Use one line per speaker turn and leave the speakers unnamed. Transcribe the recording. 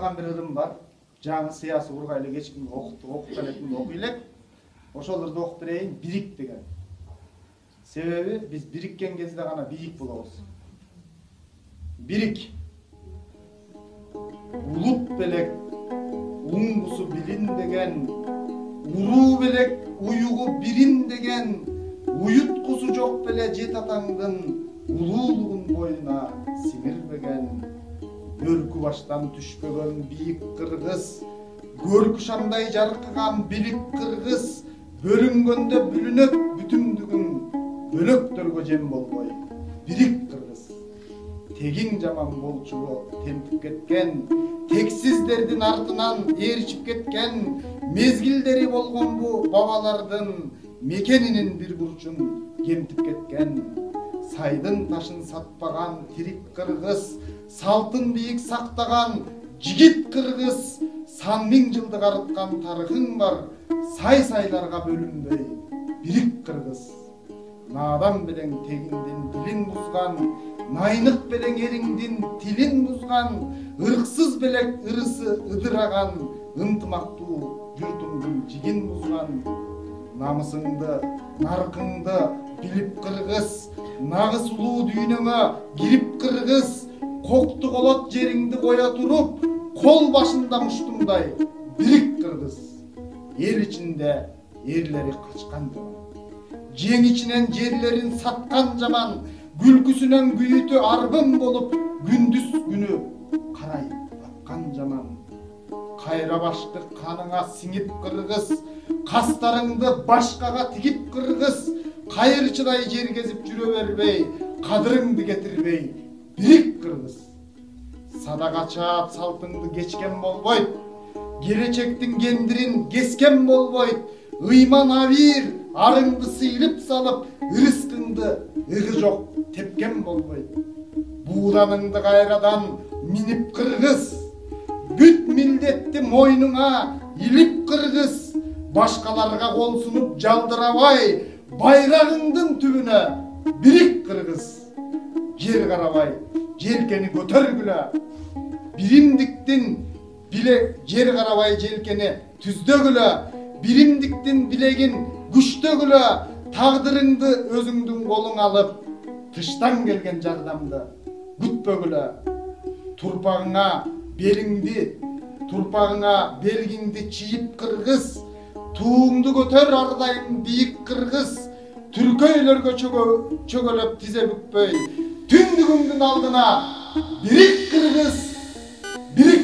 айтылган бир ырым бар. Жаңы сыясы кургайлы кечким окуп келетин окуйлек. Ошолорду окуп берейин, бирик деген. Себеби биз бириккен кезде гана бийик болобуз. Бирик. Улут белек, уңгусу билин деген, уруу белек, уюгу бирин деген, уюткусу жок беле жет атаңдын улуулугун боюна сиңирбеген, өркү баштан түшпөгөн бийик кыргыз, көркү шамдай жаркыган билик кыргыз, бөлүнгөндө бүлүнөт бүтүндүгүң, бөлөктөргө жем болбой, бирик кыргыз. Тегиң жаман болчугу тентип кеткен, тексиздердин артынан ээрчип кеткен, мезгилдери болгон бу бабалардын мекенинин бир бурчун кемтип кеткен. Сайдын ташын сатпаган тирик кыргыз, салтын бийик сактаган жигит кыргыз, сан миң жылдык арыткан тарыхың бар, сай-сайларга бөлүнбөй бирик кыргыз. Надан белең тегиңдин дилин бузган, найнык белең эриңдин тилин бузган, ырксыз белек ырысы ыдыраган, ынтымактуу журтуңдун жигин бузган. Намысыңды, наркыңды билип кыргыз, нагыс улуу дүйнөңө кирип кыргыз, кокту колот жериңди коя туруп, кол башында муштумдай бирик кыргыз. Эл ичинде эрлери качкан жаман, жең ичинен жерлерин саткан жаман, күлкүсүнөн күйүтү арбын болуп, күндүз күнү карай баккан жаман. Кайра башты каныңа сиңип кыргыз, кастарыңды башкага тигип кыргыз, кайырчыдай жер кезип жүрө бербей, кадырыңды кетирбей бирик кыргыз. Садага чаап салтыңды кечкен болбойт, келечектин кендирин кескен болбойт, ыйман абийир арыңды сыйрып салып, ырыскыңды ыгы жок тепкен болбойт. Бууданыңды кайрадан минип кыргыз, бүт милдетти мойнуңа илип кыргыз, башкаларга кол сунуп жалдырабай, байрагыңдын түбүнө бирик кыргыз. Жер карабай, желкени көтөргүлө, биримдиктин жер карабай желкени түздөгүлө, биримдиктин билегин күчтөгүлө, тагдырыңды өзүңдүн колуң алып, тыштан келген жардамды күтпөгүлө. Турпагыңа белгиңди чийип кыргыз, тууңду көтөр ардайым бийик кыргыз, түркөйлөргө чөгөлөп тизе бүкпөй, түндүгүңдүн алдына бирик кыргыз, бирик